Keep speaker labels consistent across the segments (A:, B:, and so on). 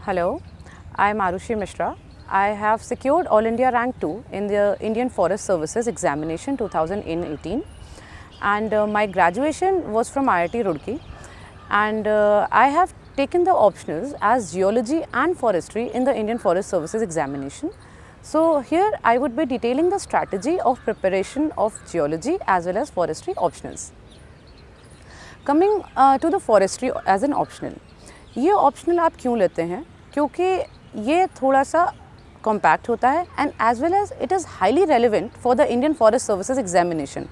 A: Hello, I am Arushi Mishra. I have secured All India Rank 2 in the Indian Forest Services Examination 2018 and my graduation was from IIT Roorkee and I have taken the optionals as Geology and Forestry in the Indian Forest Services Examination. So here I would be detailing the strategy of preparation of Geology as well as Forestry optionals. Coming to the Forestry as an optional. ये optional आप क्यों लेते हैं? क्योंकि ये थोड़ा सा compact होता है and as well as it is highly relevant for the Indian forest services examination.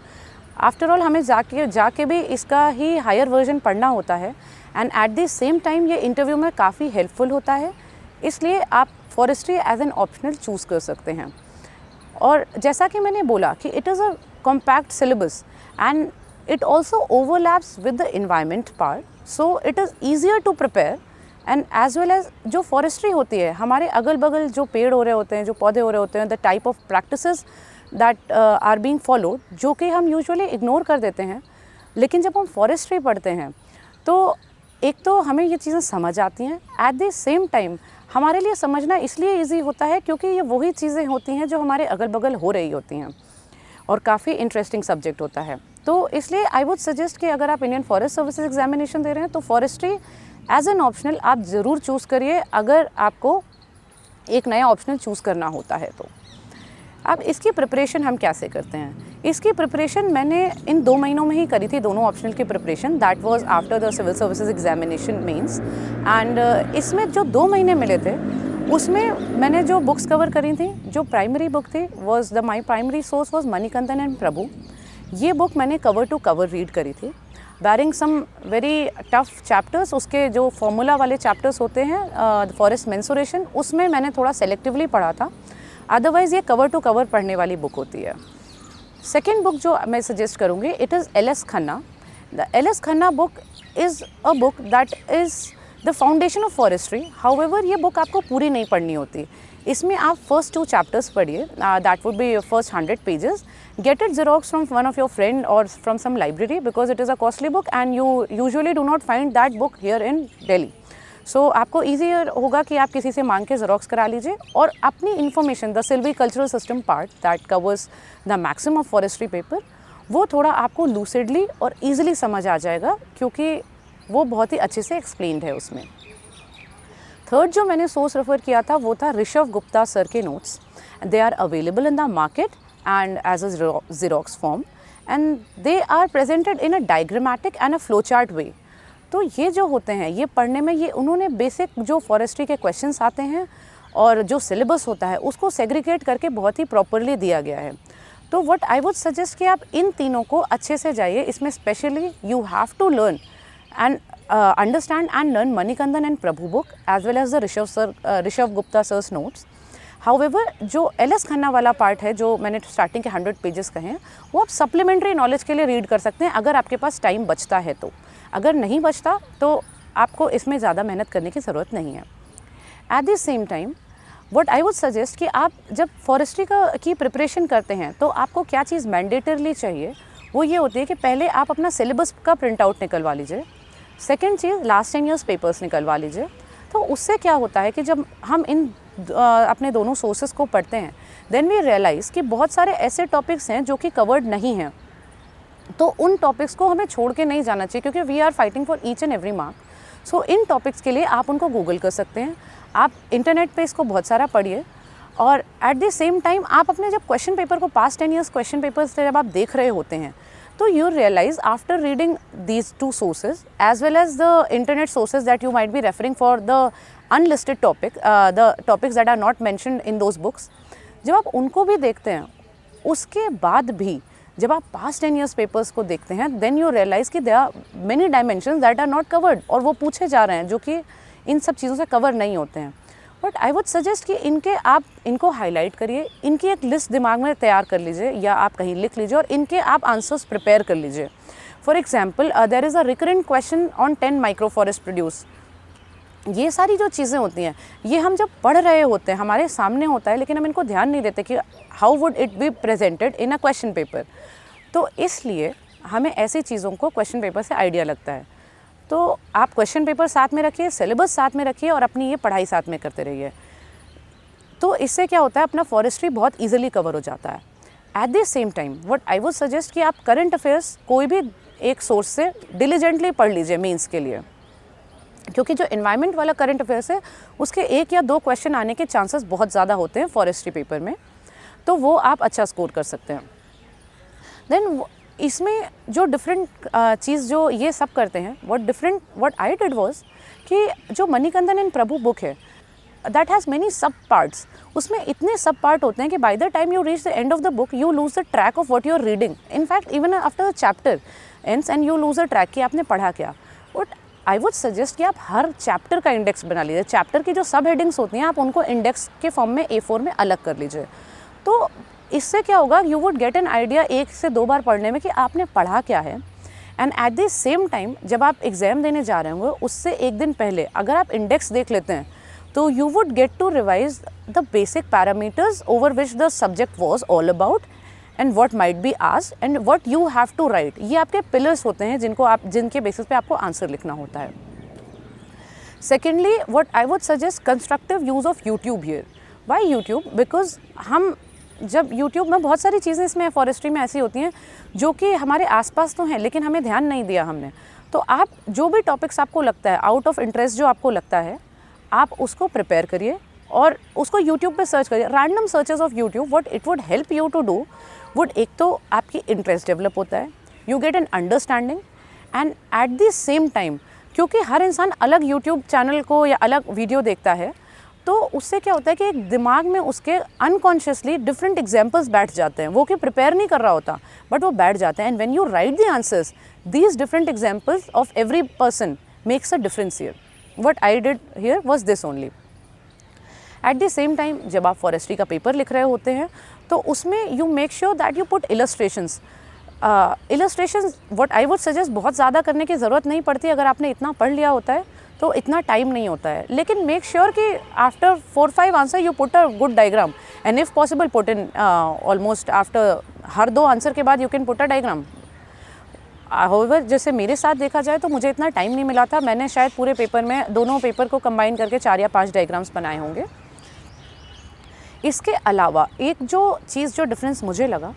A: After all हमें जाके भी इसका ही हायर वर्जन पढ़ना होता है and at the same time ये इंटरव्यू में काफ़ी हेल्पफुल होता है. इसलिए आप forestry as an optional choose कर सकते हैं. और जैसा कि मैंने बोला कि it is a compact syllabus and it also overlaps with the environment part, so it is easier to prepare and as well as जो forestry होती है हमारे अगल बगल जो पेड़ हो रहे होते हैं, जो पौधे हो रहे होते हैं, the type of practices that are being followed, जो कि हम usually ignore कर देते हैं. लेकिन जब हम forestry पढ़ते हैं तो एक तो हमें ये चीज़ें समझ आती हैं, at the same time हमारे लिए समझना इसलिए ईजी होता है क्योंकि ये वही चीज़ें होती हैं जो हमारे अगल बगल हो रही होती हैं और काफ़ी इंटरेस्टिंग सब्जेक्ट होता है. तो इसलिए आई वुड सजेस्ट कि अगर आप इंडियन फॉरेस्ट सर्विसेज एग्जामिनेशन दे रहे हैं तो फॉरेस्ट्री एज एन ऑप्शनल आप ज़रूर चूज़ करिए अगर आपको एक नया ऑप्शनल चूज़ करना होता है तो. अब इसकी प्रिपरेशन हम कैसे करते हैं? इसकी प्रिपरेशन मैंने इन 2 महीनों में ही करी थी, दोनों ऑप्शनल की preparation. That was after the civil services examination mains and इसमें जो 2 महीने मिले थे उसमें मैंने जो बुक्स कवर करी थी, जो प्राइमरी बुक थी was the my primary source was Manikandan and Prabhu. ये बुक मैंने कवर टू कवर रीड करी थी, barring some very tough chapters. उसके जो फॉर्मूला वाले चैप्टर्स होते हैं फॉरेस्ट मेंसुरेशन, उसमें मैंने थोड़ा सेलेक्टिवली पढ़ा था. अदरवाइज़ ये कवर टू कवर पढ़ने वाली बुक होती है. सेकेंड बुक जो मैं सजेस्ट करूँगी it is LS. Khanna. The LS. Khanna book is a book that is the foundation of forestry. However ये बुक आपको पूरी नहीं पढ़नी होती. इसमें आप फर्स्ट 2 चैप्टर्स पढ़िए, that would be first 100 pages. Get it xerox from one of your friend or from some library because it is a costly book and you usually do not find that book here in Delhi. So आपको easier होगा कि आप किसी से मांग के xerox करा लीजिए और अपनी information the silvicultural system part that covers the maximum of forestry paper वो थोड़ा आपको lucidly और easily समझ आ जाएगा क्योंकि वो बहुत ही अच्छे से explained है उसमें. थर्ड जो मैंने सोर्स रेफर किया था वो था ऋषभ गुप्ता सर के notes. They are available in the market and as a Xerox form and they are presented in a diagrammatic and a flowchart way. तो ये जो होते हैं ये पढ़ने में ये उन्होंने बेसिक जो फॉरेस्ट्री के क्वेश्चंस आते हैं और जो सिलेबस होता है उसको सेग्रीगेट करके बहुत ही प्रॉपरली दिया गया है. तो व्हाट आई वुड सजेस्ट कि आप इन तीनों को अच्छे से जाइए. इसमें specially you have to learn and understand and learn Manikandan and Prabhu book as well as the Rishabh Gupta sir's notes. However जो एल.एस. खन्ना वाला पार्ट है जो मैंने स्टार्टिंग के 100 पेजेस कहे हैं वो आप सप्लीमेंट्री नॉलेज के लिए रीड कर सकते हैं अगर आपके पास टाइम बचता है तो. अगर नहीं बचता तो आपको इसमें ज़्यादा मेहनत करने की ज़रूरत नहीं है. Eight the same time what I would suggest कि आप जब फॉरेस्ट्री की प्रिपरेशन करते हैं तो आपको क्या चीज़ मैंडेटरली चाहिए वो ये होती है कि पहले आप अपना सिलेबस का प्रिंट आउट निकलवा लीजिए. सेकेंड चीज़ लास्ट 10 ईयर्स पेपर्स निकलवा लीजिए. तो उससे क्या होता है कि जब हम इन अपने दोनों सोर्सेस को पढ़ते हैं देन वी रियलाइज़ कि बहुत सारे ऐसे टॉपिक्स हैं जो कि कवर्ड नहीं हैं. तो उन टॉपिक्स को हमें छोड़ के नहीं जाना चाहिए क्योंकि we are fighting for each and every mark. So इन टॉपिक्स के लिए आप उनको गूगल कर सकते हैं. आप इंटरनेट पे इसको बहुत सारा पढ़िए और एट द सेम टाइम आप अपने जब क्वेश्चन पेपर को पास्ट 10 ईयर्स क्वेश्चन पेपर्स से जब आप देख रहे होते हैं तो you realize after reading these 2 sources as well as the internet sources that you might be referring for the unlisted topic, the topics that are not mentioned in those books, जब आप उनको भी देखते हैं उसके बाद भी जब आप past 10 years papers को देखते हैं then you realize कि there are many dimensions that are not covered और वो पूछे जा रहे हैं जो कि इन सब चीज़ों से कवर नहीं होते हैं. बट आई वुड सजेस्ट कि आप इनको हाईलाइट करिए, इनकी एक लिस्ट दिमाग में तैयार कर लीजिए या आप कहीं लिख लीजिए और इनके आप आंसर्स प्रिपेयर कर लीजिए. For example there is a recurrent question on 10 micro forest produce. ये सारी जो चीज़ें होती हैं ये हम जब पढ़ रहे होते हैं हमारे सामने होता है लेकिन हम इनको ध्यान नहीं देते कि how would it be presented in a question paper. तो इसलिए हमें ऐसी चीज़ों को क्वेश्चन पेपर से आइडिया लगता है. तो आप क्वेश्चन पेपर साथ में रखिए, सिलेबस साथ में रखिए और अपनी ये पढ़ाई साथ में करते रहिए। तो इससे क्या होता है, अपना फॉरेस्ट्री बहुत ईजिली कवर हो जाता है। Eight the same time what I would suggest कि आप करंट अफेयर्स कोई भी एक सोर्स से डिलीजेंटली पढ़ लीजिए मेंस के लिए, क्योंकि जो एनवायरनमेंट वाला करंट अफेयर्स है उसके 1 या 2 क्वेश्चन आने के चांसेस बहुत ज़्यादा होते हैं फॉरेस्ट्री पेपर में, तो वो आप अच्छा स्कोर कर सकते हैं। देन इसमें जो डिफरेंट चीज़ जो ये सब करते हैं, व्हाट आई डिड वाज कि जो मणिकंदन एंड प्रभु बुक है that has many sub parts, उसमें इतने सब पार्ट होते हैं कि by the time you reach the end of the book you lose the track of what you are reading. In fact even after the chapter ends and you lose the track कि आपने पढ़ा क्या। But I would suggest कि आप हर chapter का index बना लीजिए। Chapter की जो सब हेडिंग्स होती हैं आप उनको इंडेक्स के फॉर्म में A4 में अलग कर लीजिए। तो इससे क्या होगा, you would get an idea 1 से 2 बार पढ़ने में कि आपने पढ़ा क्या है। And at the same time जब आप एग्ज़ाम देने जा रहे होंगे उससे 1 दिन पहले अगर आप इंडेक्स देख लेते हैं तो you would get to revise the basic parameters over which the subject was all about and what might be asked and what you have to write. ये आपके पिलर्स होते हैं जिनके बेसिस पे आपको आंसर लिखना होता है। Secondly what I would suggest constructive use of YouTube here. Why YouTube? Because हम जब यूट्यूब में बहुत सारी चीज़ें इसमें फॉरेस्ट्री में ऐसी होती हैं जो कि हमारे आसपास तो हैं लेकिन हमें ध्यान नहीं दिया हमने। तो आप जो भी टॉपिक्स आपको लगता है आउट ऑफ इंटरेस्ट जो आपको लगता है आप उसको प्रिपेयर करिए और उसको यूट्यूब पे सर्च करिए। Random searches of YouTube what it would help you to do would, एक तो आपकी इंटरेस्ट डेवलप होता है, you get an understanding and at the same time क्योंकि हर इंसान अलग यूट्यूब चैनल को या अलग वीडियो देखता है तो उससे क्या होता है कि एक दिमाग में उसके अनकॉन्शियसली डिफरेंट एग्जाम्पल्स बैठ जाते हैं, वो कि प्रिपेयर नहीं कर रहा होता बट वो बैठ जाते हैं। And when you right the answers these different examples of every person makes a difference here. What I did here was this only. Eight the same time जब आप फॉरेस्ट्री का पेपर लिख रहे होते हैं तो उसमें you make sure that you put illustrations. Illustrations what I would suggest बहुत ज़्यादा करने की ज़रूरत नहीं पड़ती, अगर आपने इतना पढ़ लिया होता है तो इतना टाइम नहीं होता है। लेकिन मेक श्योर कि after 4-5 answer you put a good diagram and if possible put in almost after her 2 answer के बाद you can put a diagram. However जैसे मेरे साथ देखा जाए तो मुझे इतना टाइम नहीं मिला था, मैंने शायद पूरे पेपर में दोनों पेपर को कंबाइन करके 4 या 5 डायग्राम्स बनाए होंगे। इसके अलावा एक जो चीज़ जो डिफरेंस मुझे लगा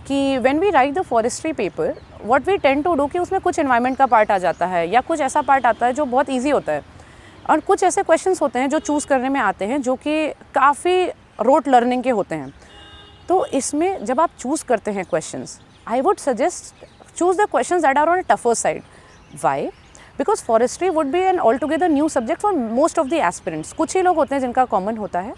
A: कि when we write the forestry paper what we tend to do कि उसमें कुछ एनवायरनमेंट का पार्ट आ जाता है या कुछ ऐसा पार्ट आता है जो बहुत इजी होता है और कुछ ऐसे क्वेश्चंस होते हैं जो चूज़ करने में आते हैं जो कि काफ़ी रोट लर्निंग के होते हैं। तो इसमें जब आप चूज़ करते हैं questions I would suggest choose the questions that are on a tougher side. Why? Because forestry would be an altogether new subject for most of the aspirants. कुछ ही लोग होते हैं जिनका कॉमन होता है,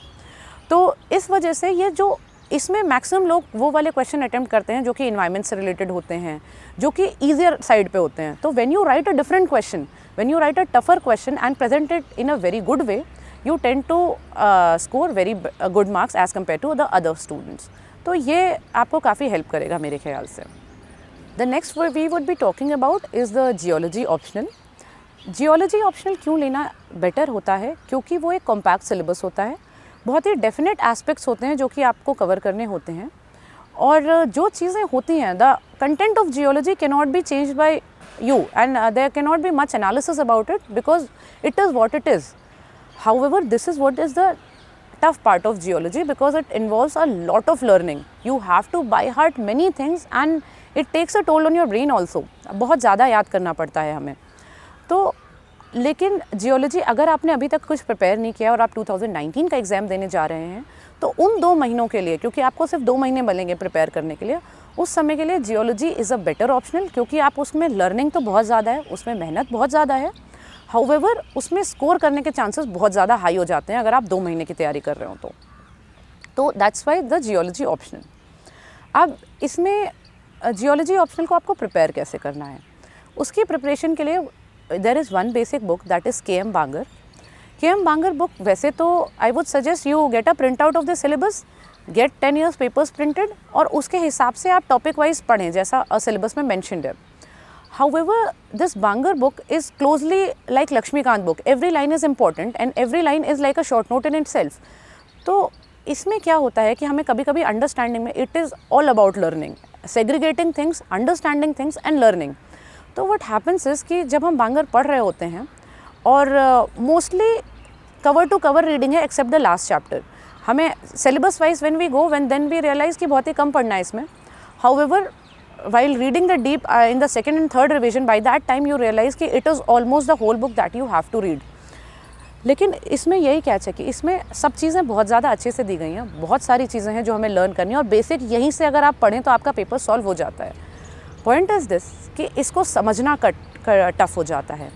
A: तो इस वजह से ये जो इसमें मैक्सिमम लोग वो वाले क्वेश्चन अटेम्प्ट करते हैं जो कि इन्वायरमेंट से रिलेटेड होते हैं, जो कि ईजियर साइड पे होते हैं। तो when you write a different question, when you write a tougher question and present it in a very good way, you tend to score very good marks as compare to the other students. तो ये आपको काफ़ी help करेगा मेरे ख्याल से। The next we would be talking about is the geology optional. Geology optional क्यों लेना बेटर होता है? क्योंकि वो एक कॉम्पैक्ट सिलेबस होता है, बहुत ही डेफिनेट एस्पेक्ट्स होते हैं जो कि आपको कवर करने होते हैं और जो चीज़ें होती हैं the content of geology can not be change by you and there can not be much analysis about it because it is what it is. However this is what is the tough part of geology because it involves a lot of learning. You have to by heart many things and it takes a toll on your brain also. बहुत ज़्यादा याद करना पड़ता है हमें। तो लेकिन geology अगर आपने अभी तक कुछ प्रिपेयर नहीं किया और आप 2019 का एग्ज़ाम देने जा रहे हैं तो उन 2 महीनों के लिए, क्योंकि आपको सिर्फ 2 महीने मिलेंगे प्रिपेयर करने के लिए, उस समय के लिए geology is a better optional क्योंकि आप उसमें लर्निंग तो बहुत ज़्यादा है, उसमें मेहनत बहुत ज़्यादा है। हाउएवर उसमें स्कोर करने के चांसेस बहुत ज़्यादा हाई हो जाते हैं अगर आप 2 महीने की तैयारी कर रहे हो तो that's why the geology optional. अब इसमें जियोलॉजी ऑप्शनल को आपको प्रिपेयर कैसे करना है, उसकी प्रिपरेशन के लिए there is one basic book that is KM Bangar. KM Bangar book वैसे तो I would suggest you get a print out of the syllabus, get 10 years papers printed और उसके हिसाब से आप टॉपिक वाइज पढ़ें जैसा सिलेबस में मैंशनड है। However, this Bangar book is closely like Lakshmikant book. Every line is important and every line is like a short note in itself. तो इसमें क्या होता है कि हमें कभी कभी अंडरस्टैंडिंग में it is all about learning, segregating things, understanding things and learning. तो व्हाट हैपन्स इज़ कि जब हम बांगर पढ़ रहे होते हैं और mostly cover to cover reading है एक्सेप्ट द लास्ट चैप्टर, हमें syllabus wise when we go then we realise कि बहुत ही कम पढ़ना है इसमें. However while reading the deep in the second and third revision, by that time you realize कि it is almost the whole book that you have to read. लेकिन इसमें यही कैच है कि इसमें सब चीज़ें बहुत ज़्यादा अच्छे से दी गई हैं, बहुत सारी चीज़ें हैं जो हमें लर्न करनी है और बेसिक यहीं से अगर आप पढ़ें तो आपका पेपर सॉल्व हो जाता है. पॉइंट इज़ दिस कि इसको समझना टफ हो जाता है.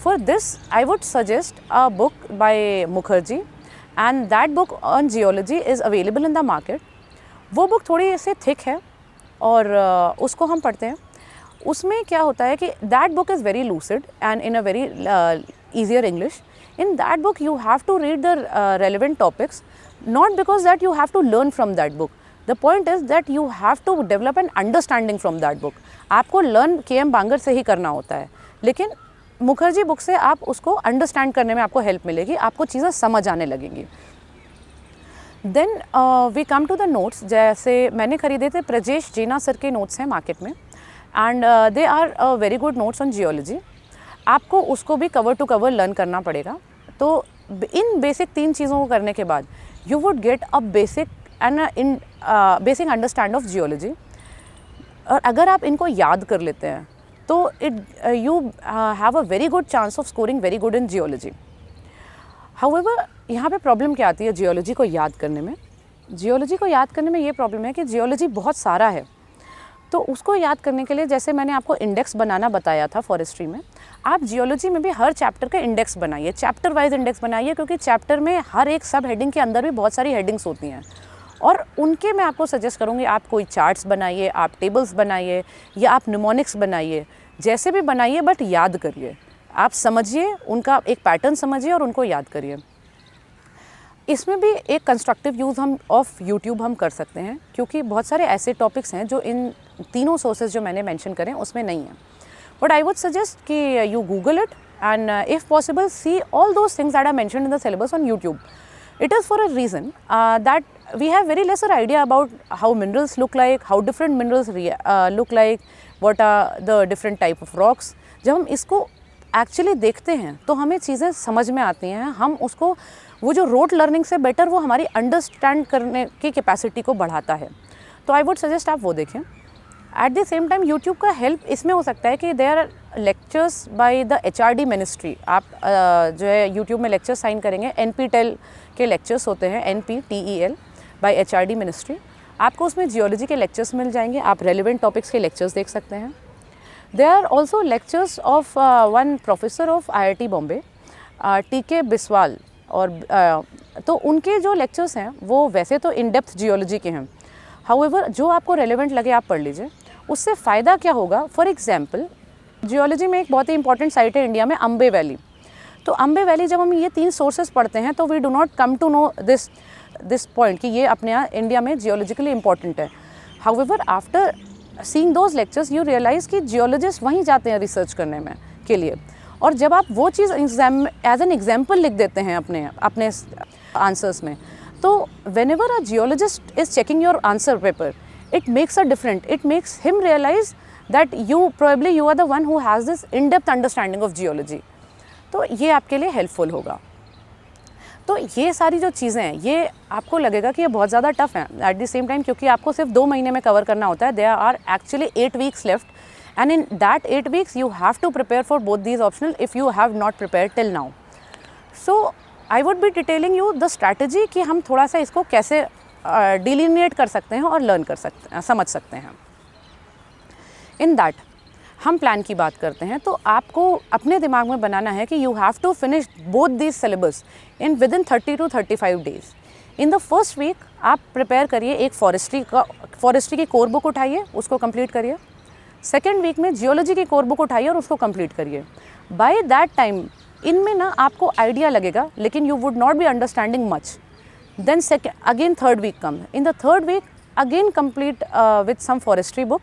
A: For this I would suggest a book by Mukherjee and that book on geology is available in the market. वो बुक थोड़ी सी थिक है और उसको हम पढ़ते हैं. उसमें क्या होता है कि that book is very lucid and in a very easier English. In that book you have to read the relevant topics, not because that you have to learn from that book. The point is that you have to develop an understanding from that book. आपको learn KM बांगर से ही करना होता है, लेकिन Mukherjee book से आप उसको understand करने में आपको help मिलेगी, आपको चीज़ें समझ आने लगेंगी. Then we come to the notes. जैसे मैंने खरीदे थे प्रजेश जीना सर के notes हैं मार्केट में and they are very good notes on geology. आपको उसको भी कवर टू कवर लर्न करना पड़ेगा. तो इन बेसिक 3 चीज़ों को करने के बाद you would get a basic understand of geology. और अगर आप इनको याद कर लेते हैं तो you have a very good chance of scoring very good in geology. However यहाँ पे प्रॉब्लम क्या आती है जियोलॉजी को याद करने में? जियोलॉजी को याद करने में ये प्रॉब्लम है कि जियोलॉजी बहुत सारा है. तो उसको याद करने के लिए जैसे मैंने आपको इंडेक्स बनाना बताया था फॉरेस्ट्री में, आप जियोलॉजी में भी हर चैप्टर का इंडेक्स बनाइए, चैप्टर वाइज इंडेक्स बनाइए, क्योंकि चैप्टर में हर एक सब हेडिंग के अंदर भी बहुत सारी हेडिंग्स होती हैं और उनके मैं आपको सजेस्ट करूँगी आप कोई चार्ट्स बनाइए, आप टेबल्स बनाइए या आप निमोनिक्स बनाइए, जैसे भी बनाइए बट याद करिए. आप समझिए, उनका एक पैटर्न समझिए और उनको याद करिए. इसमें भी एक कंस्ट्रक्टिव यूज़ हम ऑफ यूट्यूब हम कर सकते हैं, क्योंकि बहुत सारे ऐसे टॉपिक्स हैं जो इन तीनों सोर्सेज जो मैंने मेंशन करें उसमें नहीं है. बट आई वुड सजेस्ट कि you Google it and if possible see all those things that are mentioned in the syllabus on YouTube. It is for a reason that we have very lesser idea about how minerals look like, how different minerals look like, what are the different type of rocks. जब हम इसको actually देखते हैं तो हमें चीज़ें समझ में आती हैं. हम उसको वो जो रोट लर्निंग से बेटर वो हमारी अंडरस्टैंड करने की कैपेसिटी को बढ़ाता है. तो आई वुड सजेस्ट आप वो देखें. At the same time YouTube का हेल्प इसमें हो सकता है कि there are lectures by the HRD ministry. आप जो है यूट्यूब में लेक्चर साइन करेंगे, NPTEL के लेक्चर्स होते हैं, NPTEL बाय HRD मिनिस्ट्री. आपको उसमें जियोलॉजी के लेक्चर्स मिल जाएंगे, आप रेलिवेंट टॉपिक्स के लेक्चर्स देख सकते हैं. There are also lectures of one professor of IIT Bombay, TK Biswal. और तो उनके जो लेक्चर्स हैं वो वैसे तो इन डेप्थ जियोलॉजी के हैं. हाउएवर जो आपको रेलेवेंट लगे आप पढ़ लीजिए. उससे फ़ायदा क्या होगा? फॉर एग्जांपल जियोलॉजी में एक बहुत ही इंपॉर्टेंट साइट है इंडिया में, अम्बे वैली. तो अम्बे वैली जब हम ये 3 सोर्सेज पढ़ते हैं तो we do not come to know this point कि ये अपने यहाँ इंडिया में जियोलॉजिकली इंपॉर्टेंट है. However after seeing those lectures you realise कि जियोलॉजिस्ट वहीं जाते हैं रिसर्च करने में के लिए. और जब आप वो चीज़ एज एन एग्जाम्पल लिख देते हैं अपने आंसर्स में, तो whenever a geologist is checking your answer paper, it makes a difference. It makes him realize that you are the one who has this in-depth understanding of geology. तो ये आपके लिए हेल्पफुल होगा. तो ये सारी जो चीज़ें हैं ये आपको लगेगा कि ये बहुत ज़्यादा टफ हैं. एट द सेम टाइम क्योंकि आपको सिर्फ 2 महीने में कवर करना होता है. There are actually 8 weeks left and in that 8 weeks you have to prepare for both these optional if you have not prepared till now. So I would be detailing you the strategy कि हम थोड़ा सा इसको कैसे डिलीनिएट कर सकते हैं और लर्न कर सकते हैं, समझ सकते हैं. इन दैट हम प्लान की बात करते हैं तो आपको अपने दिमाग में बनाना है कि you have to finish both this syllabus in within 30 to 35 days. In the first week आप प्रिपेयर करिए, एक फॉरेस्ट्री की कोर बुक उठाइए, उसको कंप्लीट करिए. सेकेंड वीक में जियोलॉजी की कोर बुक उठाइए और उसको कंप्लीट करिए. बाय दैट टाइम इनमें ना आपको आइडिया लगेगा, लेकिन you would not be understanding much. Then again third week come. In the third week again complete with some forestry book.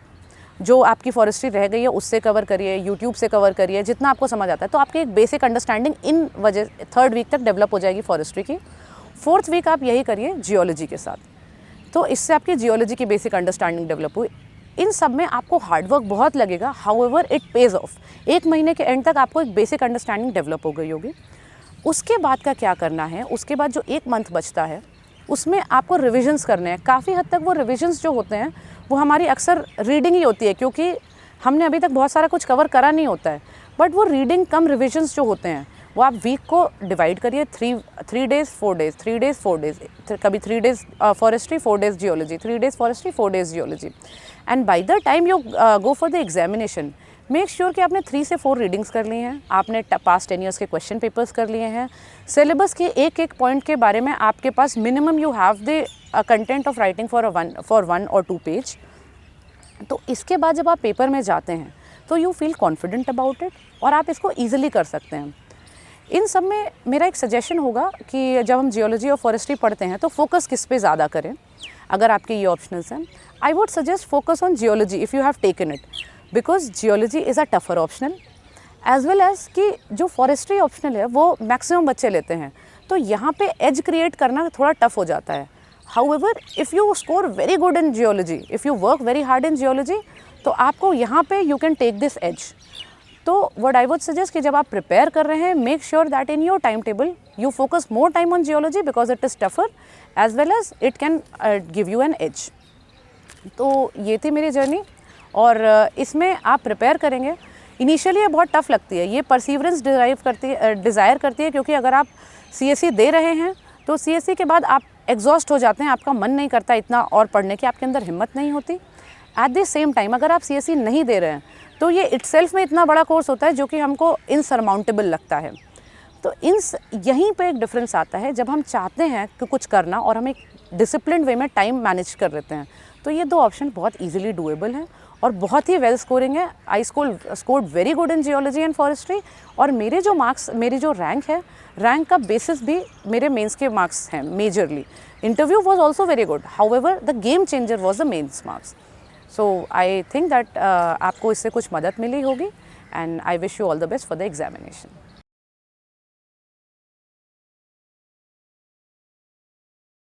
A: जो आपकी फॉरेस्ट्री रह गई है उससे कवर करिए, यूट्यूब से कवर करिए, जितना आपको समझ आता है. तो आपकी एक बेसिक अंडरस्टैंडिंग इन वजह थर्ड वीक तक डेवलप हो जाएगी फॉरेस्ट्री की. फोर्थ वीक आप यही करिए जियोलॉजी के साथ. तो इससे आपकी जियोलॉजी की बेसिक अंडरस्टैंडिंग डेवलप हुई. इन सब में आपको हार्डवर्क बहुत लगेगा, हाउएवर इट पेज ऑफ। 1 महीने के एंड तक आपको एक बेसिक अंडरस्टैंडिंग डेवलप हो गई होगी। उसके बाद का क्या करना है, उसके बाद जो 1 मंथ बचता है उसमें आपको रिविजन्स करने हैं। काफ़ी हद तक वो रिविजन्स जो होते हैं वो हमारी अक्सर रीडिंग ही होती है, क्योंकि हमने अभी तक बहुत सारा कुछ कवर करा नहीं होता है। बट वो रीडिंग कम रिविजन्स जो होते हैं वो आप वीक को डिवाइड करिए, 3 डेज़ 4 डेज़, 3 डेज़ 4 डेज़, कभी 3 days forestry 4 days geology, 3 days forestry 4 days geology. And bye the time you go for the examination, make sure कि आपने 3 से 4 रीडिंग्स कर ली हैं, आपने पास्ट 10 ईयर्स के क्वेश्चन पेपर्स कर लिए हैं, सिलेबस के एक पॉइंट के बारे में आपके पास minimum you have the content of writing for 1 और 2 पेज। तो इसके बाद जब आप पेपर में जाते हैं तो you feel confident about it और आप इसको ईजिली कर सकते हैं। इन सब में मेरा एक सजेशन होगा कि जब हम जियोलॉजी और फॉरेस्ट्री पढ़ते हैं तो फोकस किस पे ज़्यादा करें। अगर आपके ये ऑप्शनल्स हैं, I would suggest focus on geology if you have taken it, because geology is a tougher optional, as well as कि जो फॉरेस्ट्री ऑप्शनल है वो मैक्सिमम बच्चे लेते हैं, तो यहाँ पे एज क्रिएट करना थोड़ा टफ हो जाता है। However if you score very good in geology, if you work very hard in geology, तो आपको यहाँ पे you can take this edge. तो व्हाट आई वुड सजेस्ट कि जब आप प्रिपेयर कर रहे हैं, make sure that in your time table you focus more time on geology because it is tougher as well as it can give you an edge. तो ये थी मेरी जर्नी और इसमें आप प्रिपेयर करेंगे। इनिशियली ये बहुत टफ लगती है, ये परसीवरेंस डिज़ायर करती है, क्योंकि अगर आप CSE दे रहे हैं तो CSE के बाद आप एग्जॉस्ट हो जाते हैं, आपका मन नहीं करता इतना और पढ़ने की, आपके अंदर हिम्मत नहीं होती। एट द सेम टाइम अगर आप CSE नहीं दे रहे हैं तो ये इटसेल्फ में इतना बड़ा कोर्स होता है जो कि हमको इनसरमाउंटेबल लगता है। तो यहीं पे एक डिफरेंस आता है जब हम चाहते हैं कि कुछ करना और हम एक डिसिप्लिन वे में टाइम मैनेज कर लेते हैं। तो ये 2 ऑप्शन बहुत ईजिली डूएबल हैं और बहुत ही वेल स्कोरिंग है। I scored very good in geology and forestry और मेरे जो रैंक है, रैंक का बेसिस भी मेरे मेंस के मार्क्स हैं majorly. Interview was also very good, however the game changer was the mains marks. So I think that आपको इससे कुछ मदद मिली होगी and I wish you all the best for the examination.